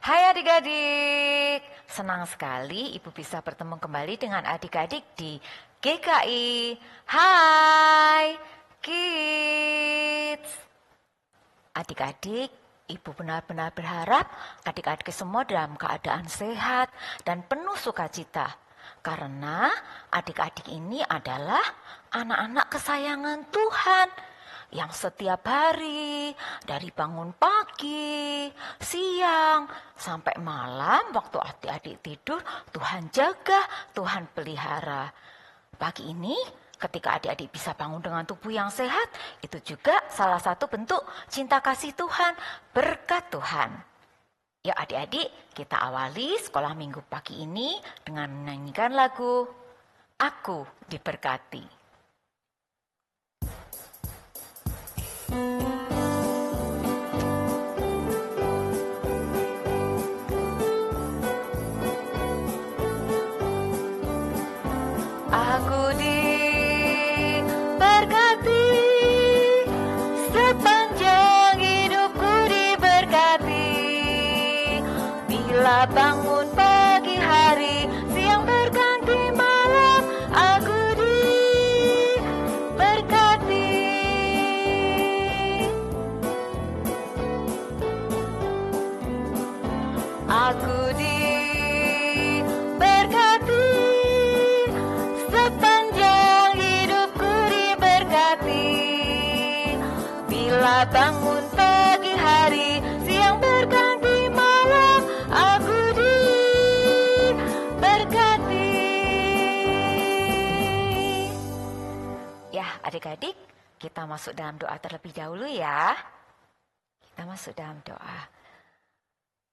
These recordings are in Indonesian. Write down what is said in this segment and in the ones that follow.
Hai adik-adik, senang sekali Ibu bisa bertemu kembali dengan adik-adik di GKI. Hai Kids. Adik-adik, Ibu benar-benar berharap adik-adik semua dalam keadaan sehat dan penuh sukacita. Karena adik-adik ini adalah anak-anak kesayangan Tuhan yang setiap hari dari bangun pagi, siang, sampai malam waktu adik-adik tidur, Tuhan jaga, Tuhan pelihara. Pagi ini ketika adik-adik bisa bangun dengan tubuh yang sehat, itu juga salah satu bentuk cinta kasih Tuhan, berkat Tuhan. Yuk adik-adik, kita awali sekolah minggu pagi ini dengan menyanyikan lagu Aku Diberkati. Aku diberkati, sepanjang hidupku diberkati. Bila bangun pagi hari, siang berganti malam, aku diberkati. Aku diberkati, sepanjang hidupku diberkati. Bila bangun pagi hari, siang berganti malam, aku diberkati. Ya adik-adik, kita masuk dalam doa terlebih dahulu ya. Kita masuk dalam doa.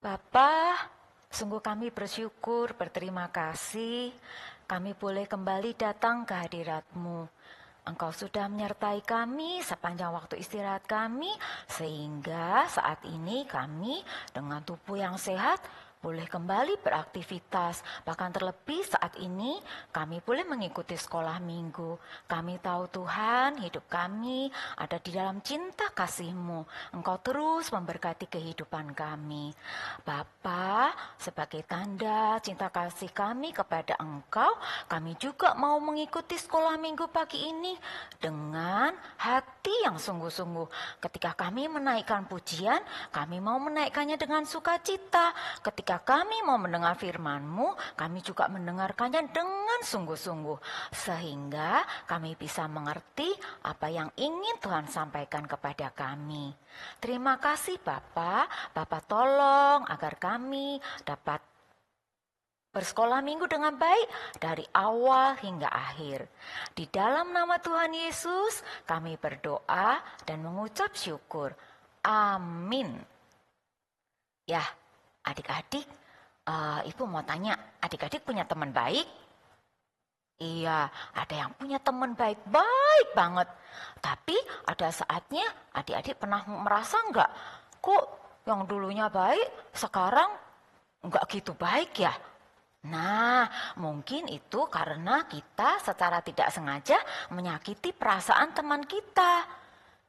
Bapa, sungguh kami bersyukur, berterima kasih, kami boleh kembali datang ke hadirat-Mu. Engkau sudah menyertai kami sepanjang waktu istirahat kami, sehingga saat ini kami dengan tubuh yang sehat boleh kembali beraktivitas. Bahkan terlebih saat ini kami boleh mengikuti sekolah minggu. Kami tahu Tuhan, hidup kami ada di dalam cinta kasih-Mu. Engkau terus memberkati kehidupan kami. Bapa, sebagai tanda cinta kasih kami kepada Engkau, kami juga mau mengikuti sekolah minggu pagi ini dengan hati yang sungguh-sungguh. Ketika kami menaikkan pujian, kami mau menaikkannya dengan sukacita. Ketika kami mau mendengar firman-Mu, kami juga mendengarkannya dengan sungguh-sungguh. Sehingga kami bisa mengerti apa yang ingin Tuhan sampaikan kepada kami. Terima kasih Bapa. Bapa tolong agar kami dapat bersekolah minggu dengan baik dari awal hingga akhir. Di dalam nama Tuhan Yesus kami berdoa dan mengucap syukur. Amin. Ya, adik-adik, Ibu mau tanya, adik-adik punya teman baik? Iya, ada yang punya teman baik banget. Tapi ada saatnya adik-adik pernah merasa enggak, kok yang dulunya baik sekarang enggak gitu baik ya? Nah, mungkin itu karena kita secara tidak sengaja menyakiti perasaan teman kita.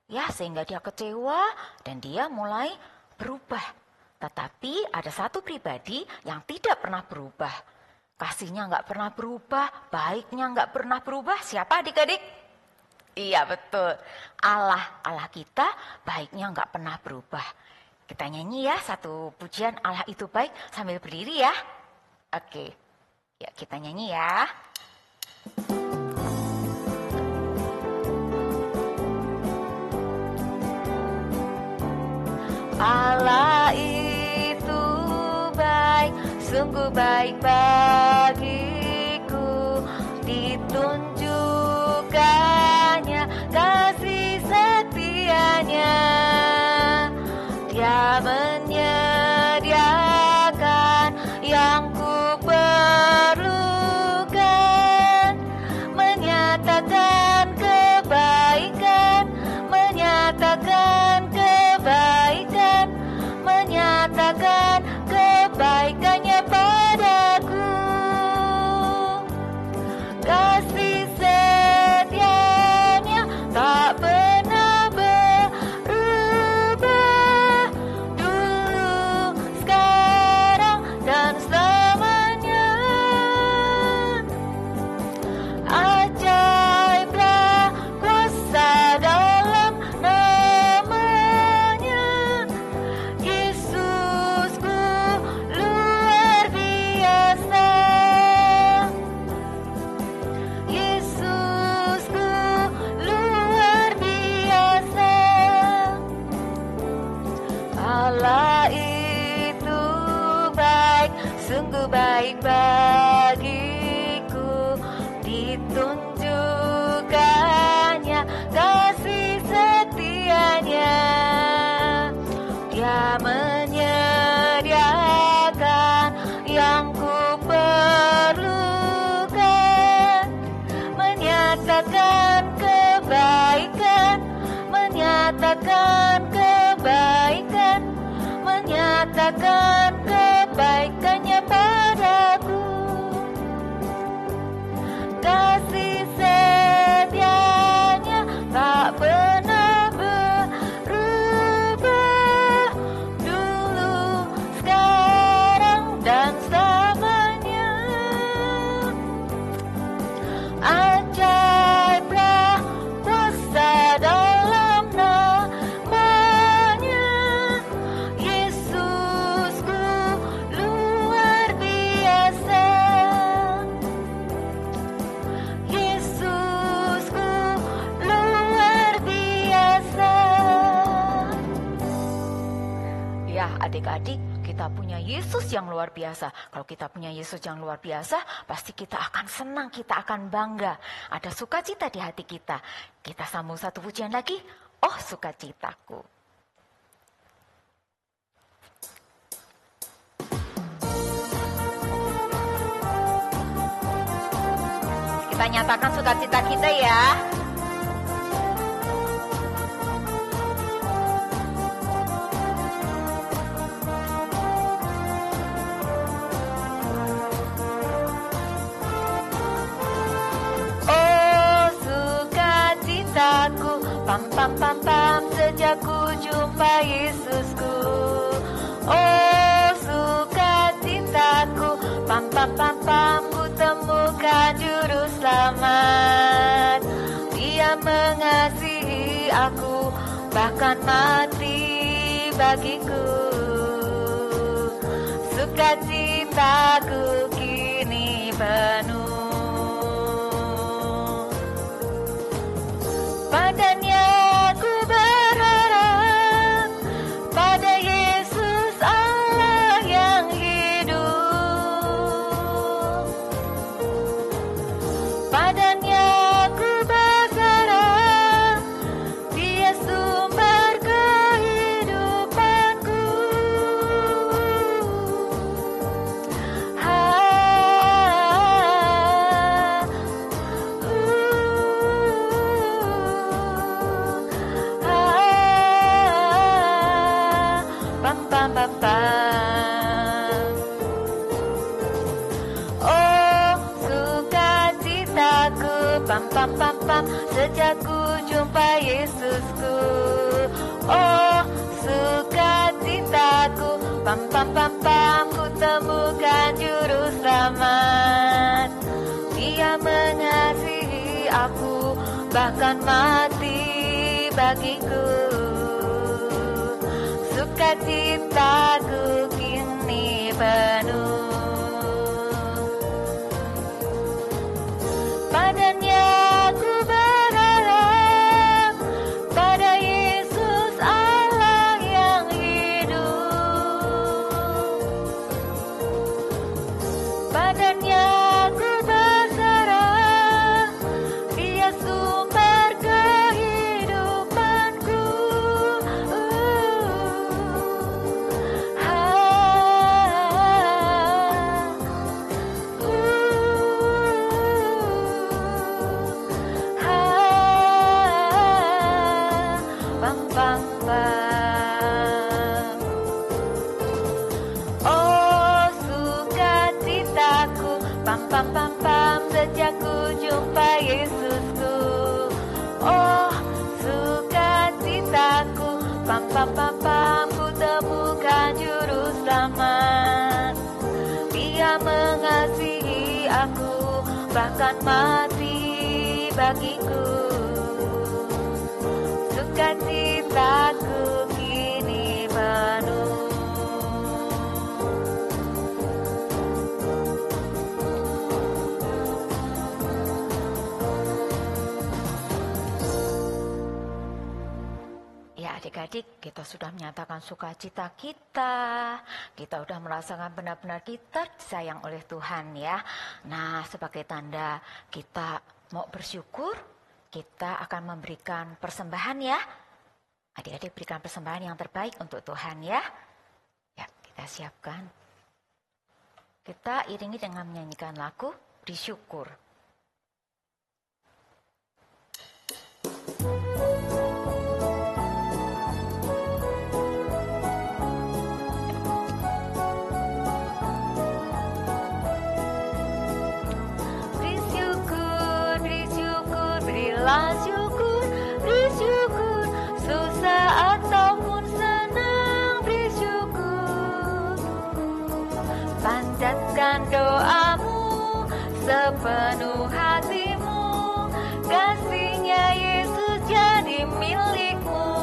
Ya, sehingga dia kecewa dan dia mulai berubah. Tetapi ada satu pribadi yang tidak pernah berubah. Kasihnya nggak pernah berubah, baiknya nggak pernah berubah. Siapa adik-adik? Iya betul, Allah kita baiknya nggak pernah berubah. Kita nyanyi ya satu pujian Allah itu baik sambil berdiri ya. Oke, ya kita nyanyi ya. Allah itu baik, sungguh baik bagiku, ditunjukkannya kasih setianya. Dia menyediakan yang ku perlukan, menyatakan kebaikan, menyatakan kebaikan, menyatakan kebaikannya padaku. Kasih setianya tak pernah berubah. Allah itu baik, sungguh baik bagiku. Ditunjukkannya kasih setianya. Dia menyediakan yang ku perlukan, menyatakan kebaikan, menyatakan kebaikan, menyatakan kebaikannya padaku. Kasih setianya tak pernah berubah, dulu, sekarang, dan selamanya. Ajaiblah kuasa dalam namanya. Yesusku luar biasa. Yesusku luar biasa. Ya, adik-adik, kita punya Yesus yang luar biasa. Kalau kita punya Yesus yang luar biasa, pasti kita akan senang, kita akan bangga. Ada sukacita di hati kita. Kita sambung satu pujian lagi. Oh, sukacitaku. Kita nyatakan sukacita kita ya. Oh, sukacitaku, pam pam pam pam, sejak ku jumpa Yesusku. Oh, sukacitaku, pam pam pam pam, ku temukan juru selamat. Dia mengasihi aku, bahkan mati bagiku. Sukacitaku kini penuh. Padanya ku berharap, pada Yesus Allah yang hidup. Padanya ku berharap, Dia sumber kehidupanku. Pam pam pam pam. Oh, sukacitaku, pam pam pam pam, sejak ku jumpa Yesusku. Oh, sukacitaku, pam pam pam pam, ku temukan juru selamat. Dia mengasihi aku, bahkan mati bagiku. Sukacitaku kini penuh. Padanya ku berharap, pada Yesus Allah yang hidup. Padanya ku berserah, Dia sumber kehidupanku. Pam pam pam. Oh, sukacitaku, pam pam pam pam, sejak ku jumpa Yesusku. Oh, sukacitaku, pam pam pam pam, ku temukan juru selamat. Dia mengasihi aku, bahkan mati bagiku. Sukacitaku kini penuh. Ya, adik-adik, kita sudah menyatakan sukacita kita sudah merasakan benar-benar kita disayang oleh Tuhan ya. Nah, sebagai tanda kita mau bersyukur, kita akan memberikan persembahan ya. Adik-adik berikan persembahan yang terbaik untuk Tuhan ya. Ya, kita siapkan. Kita iringi dengan menyanyikan lagu Bersyukur. Berilah syukur, bersyukur, susah ataupun senang, bersyukur. Panjatkan doamu sepenuh hatimu, kasih-Nya Yesus jadi milikmu.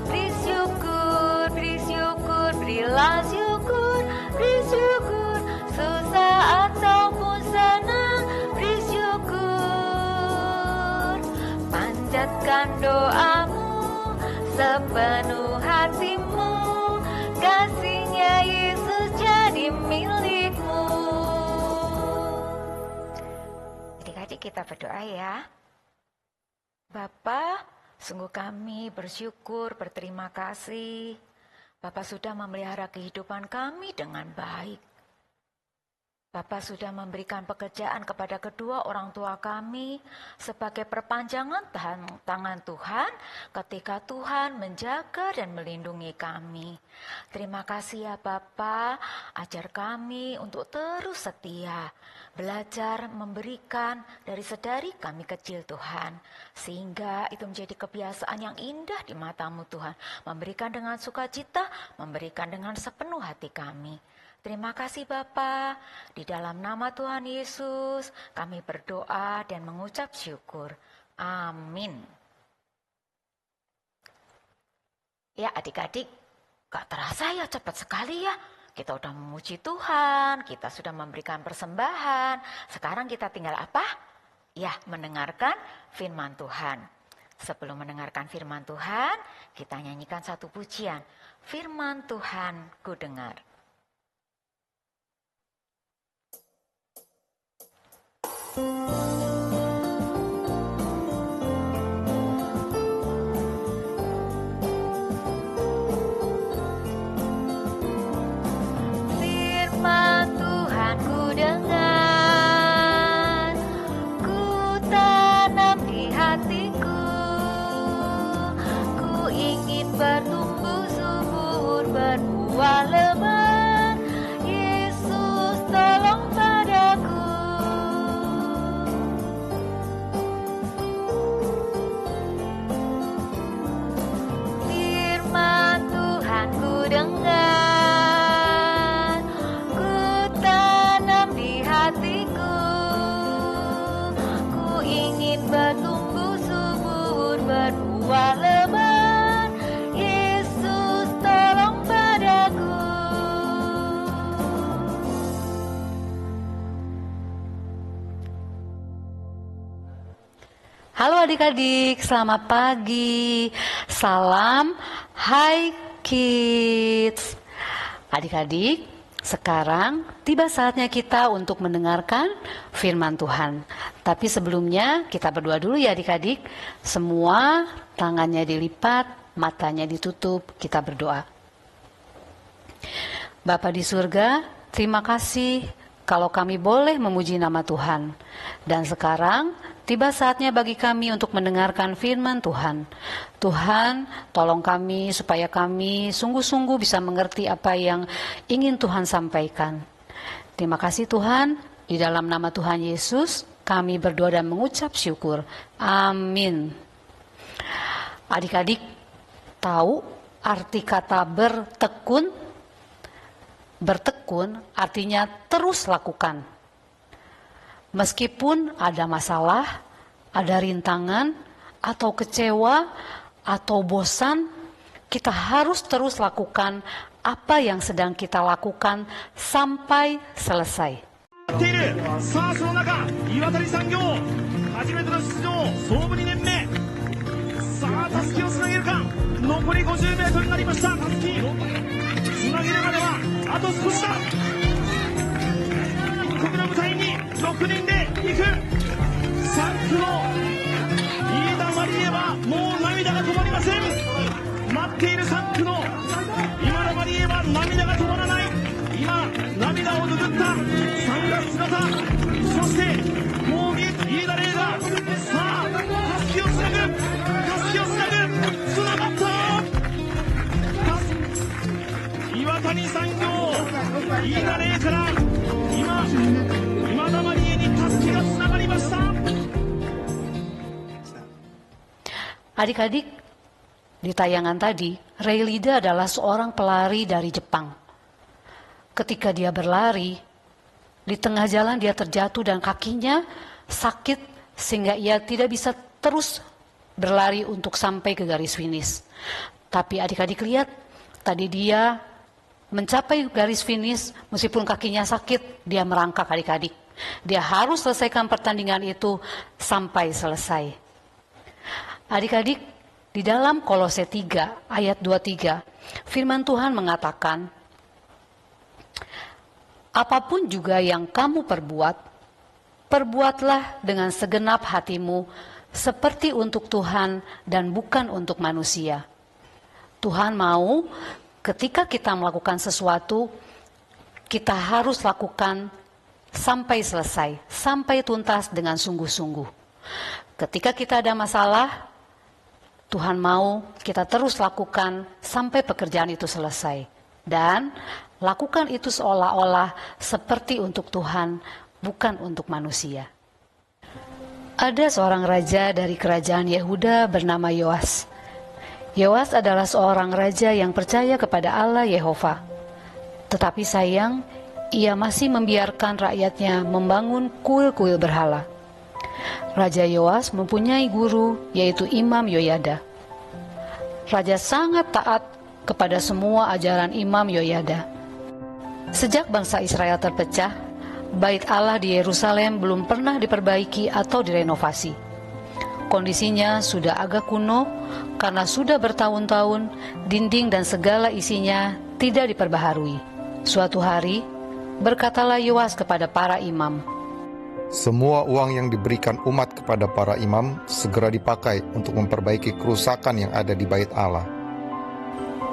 Bersyukur, bersyukur, berilah syukur, bersyukur, susah ataupun senang, bersyukur. Panjatkan doamu sepenuh hatimu, kasih-Nya Yesus jadi milikmu. Adik-adik kita berdoa ya. Bapa, sungguh kami bersyukur, berterima kasih. Bapa sudah memelihara kehidupan kami dengan baik. Bapa sudah memberikan pekerjaan kepada kedua orang tua kami sebagai perpanjangan tangan Tuhan ketika Tuhan menjaga dan melindungi kami. Terima kasih ya Bapa, ajar kami untuk terus setia, belajar memberikan dari sedari kami kecil Tuhan. Sehingga itu menjadi kebiasaan yang indah di mata-Mu Tuhan. Memberikan dengan sukacita, memberikan dengan sepenuh hati kami. Terima kasih Bapa, di dalam nama Tuhan Yesus kami berdoa dan mengucap syukur. Amin. Ya adik-adik, gak terasa ya cepat sekali ya. Kita udah memuji Tuhan, kita sudah memberikan persembahan. Sekarang kita tinggal apa? Ya, mendengarkan firman Tuhan. Sebelum mendengarkan firman Tuhan, kita nyanyikan satu pujian. Firman Tuhan ku dengar. Firman Tuhan ku dengar, ku tanam di hatiku, ku ingin bertumbuh subur, berbuah lebat. Yesus tolong padaku. Firman Tuhan ku dengar, ku tanam di hatiku, ku ingin bertumbuh subur, berbuah lebat. Yesus tolong padaku. Halo adik-adik, selamat pagi. Salam Hai Kids. Adik-adik, sekarang tiba saatnya kita untuk mendengarkan firman Tuhan. Tapi sebelumnya kita berdoa dulu ya adik-adik. Semua tangannya dilipat, matanya ditutup, kita berdoa. Bapa di surga, terima kasih kalau kami boleh memuji nama Tuhan. Dan sekarang tiba saatnya bagi kami untuk mendengarkan firman Tuhan. Tuhan, tolong kami supaya kami sungguh-sungguh bisa mengerti apa yang ingin Tuhan sampaikan. Terima kasih Tuhan, di dalam nama Tuhan Yesus kami berdoa dan mengucap syukur. Amin. Adik-adik tahu arti kata bertekun? Bertekun artinya terus lakukan. Meskipun ada masalah, ada rintangan, atau kecewa, atau bosan, kita harus terus lakukan apa yang sedang kita lakukan sampai selesai. ている。さあその中、岩谷産業初めての出場、創部2年目。さあたすきをつなげるか。残り 50m になりました。たすきつなげるまではあと少しだ。一国の舞台に6人で行く。3区の飯田まりえはもう涙が止まりません。待っている3区の今田まりえは涙が止まらない。今涙を拭ったサングラス姿、そしてもう飯田玲がさあたすきをつなぐ、たすきをつなぐ、つながった。岩谷産業飯田玲から今田まりえにたすきがつながりました。Adik-adik, di tayangan tadi, Reylida adalah seorang pelari dari Jepang. Ketika dia berlari, di tengah jalan dia terjatuh dan kakinya sakit sehingga ia tidak bisa terus berlari untuk sampai ke garis finish. Tapi adik-adik lihat, tadi dia mencapai garis finish meskipun kakinya sakit, dia merangkak adik-adik. Dia harus selesaikan pertandingan itu sampai selesai. Adik-adik, di dalam Kolose 3 ayat 23, firman Tuhan mengatakan, apapun juga yang kamu perbuat, perbuatlah dengan segenap hatimu seperti untuk Tuhan dan bukan untuk manusia. Tuhan mau ketika kita melakukan sesuatu, kita harus lakukan sampai selesai, sampai tuntas dengan sungguh-sungguh. Ketika kita ada masalah, Tuhan mau kita terus lakukan sampai pekerjaan itu selesai. Dan lakukan itu seolah-olah seperti untuk Tuhan, bukan untuk manusia. Ada seorang raja dari kerajaan Yehuda bernama Yoas. Yoas adalah seorang raja yang percaya kepada Allah Yehova. Tetapi sayang, ia masih membiarkan rakyatnya membangun kuil-kuil berhala. Raja Yoas mempunyai guru, yaitu Imam Yoyada. Raja sangat taat kepada semua ajaran Imam Yoyada. Sejak bangsa Israel terpecah, Bait Allah di Yerusalem belum pernah diperbaiki atau direnovasi. Kondisinya sudah agak kuno karena sudah bertahun-tahun dinding dan segala isinya tidak diperbaharui. Suatu hari, berkatalah Yoas kepada para imam, semua uang yang diberikan umat kepada para imam segera dipakai untuk memperbaiki kerusakan yang ada di Bait Allah.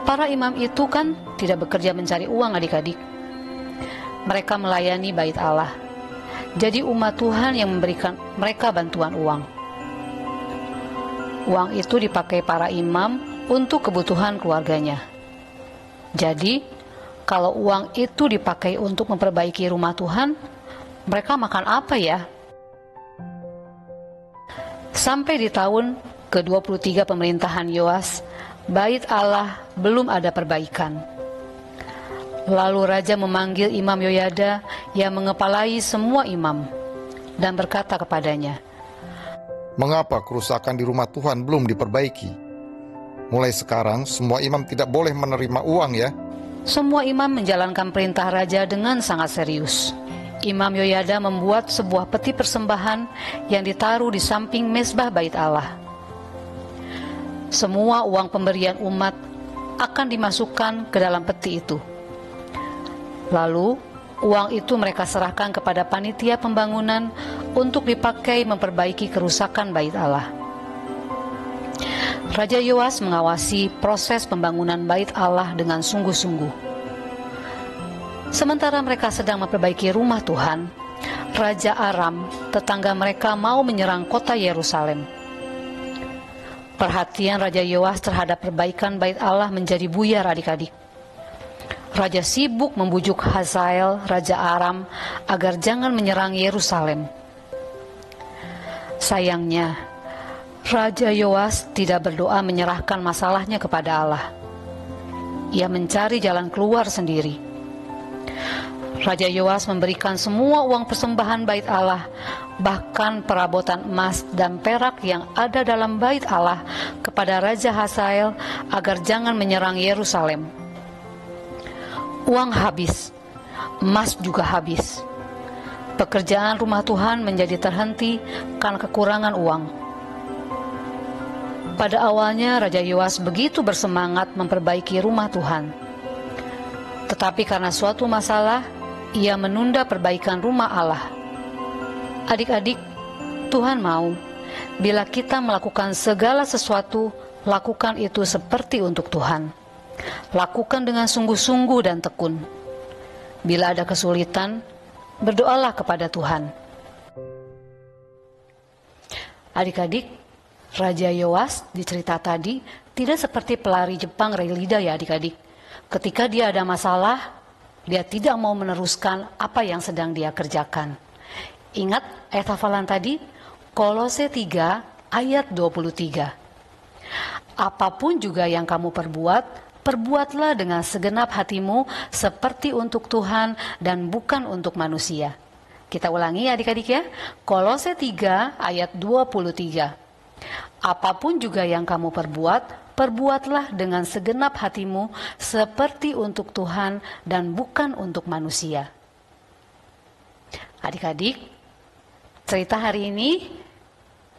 Para imam itu kan tidak bekerja mencari uang adik-adik. Mereka melayani Bait Allah. Jadi umat Tuhan yang memberikan mereka bantuan uang. Uang itu dipakai para imam untuk kebutuhan keluarganya. Jadi, kalau uang itu dipakai untuk memperbaiki rumah Tuhan, mereka makan apa ya? Sampai di tahun ke-23 pemerintahan Yoas, Bait Allah belum ada perbaikan. Lalu raja memanggil Imam Yoyada yang mengepalai semua imam dan berkata kepadanya, mengapa kerusakan di rumah Tuhan belum diperbaiki? Mulai sekarang semua imam tidak boleh menerima uang ya. Semua imam menjalankan perintah raja dengan sangat serius. Imam Yoyada membuat sebuah peti persembahan yang ditaruh di samping mezbah Bait Allah. Semua uang pemberian umat akan dimasukkan ke dalam peti itu. Lalu, uang itu mereka serahkan kepada panitia pembangunan untuk dipakai memperbaiki kerusakan Bait Allah. Raja Yoas mengawasi proses pembangunan Bait Allah dengan sungguh-sungguh. Sementara mereka sedang memperbaiki rumah Tuhan, Raja Aram, tetangga mereka, mau menyerang kota Yerusalem. Perhatian Raja Yoas terhadap perbaikan Bait Allah menjadi buyar adik-adik. Raja sibuk membujuk Hazael, Raja Aram, agar jangan menyerang Yerusalem. Sayangnya, Raja Yoas tidak berdoa menyerahkan masalahnya kepada Allah. Ia mencari jalan keluar sendiri. Raja Yoas memberikan semua uang persembahan Bait Allah, bahkan perabotan emas dan perak yang ada dalam Bait Allah, kepada Raja Hazael agar jangan menyerang Yerusalem. Uang habis, emas juga habis. Pekerjaan rumah Tuhan menjadi terhenti karena kekurangan uang. Pada awalnya Raja Yoas begitu bersemangat memperbaiki rumah Tuhan. Tetapi karena suatu masalah, ia menunda perbaikan rumah Allah. Adik-adik, Tuhan mau bila kita melakukan segala sesuatu, lakukan itu seperti untuk Tuhan. Lakukan dengan sungguh-sungguh dan tekun. Bila ada kesulitan, berdoalah kepada Tuhan. Adik-adik, Raja Yoas di cerita tadi tidak seperti pelari Jepang Reilida ya adik-adik. Ketika dia ada masalah, dia tidak mau meneruskan apa yang sedang dia kerjakan. Ingat ayat hafalan tadi? Kolose 3 ayat 23. Apapun juga yang kamu perbuat, perbuatlah dengan segenap hatimu seperti untuk Tuhan dan bukan untuk manusia. Kita ulangi adik-adik ya. Kolose 3 ayat 23. Apapun juga yang kamu perbuat, perbuatlah dengan segenap hatimu seperti untuk Tuhan dan bukan untuk manusia. Adik-adik, cerita hari ini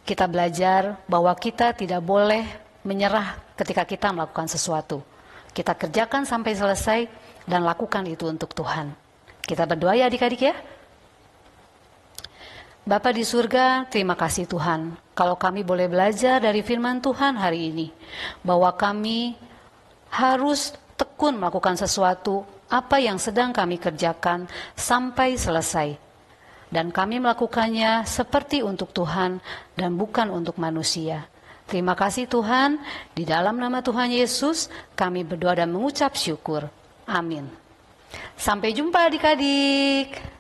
kita belajar bahwa kita tidak boleh menyerah ketika kita melakukan sesuatu. Kita kerjakan sampai selesai dan lakukan itu untuk Tuhan. Kita berdoa ya adik-adik ya. Bapa di surga, terima kasih Tuhan. Kalau kami boleh belajar dari firman Tuhan hari ini, bahwa kami harus tekun melakukan sesuatu apa yang sedang kami kerjakan sampai selesai. Dan kami melakukannya seperti untuk Tuhan dan bukan untuk manusia. Terima kasih Tuhan, di dalam nama Tuhan Yesus kami berdoa dan mengucap syukur. Amin. Sampai jumpa adik-adik.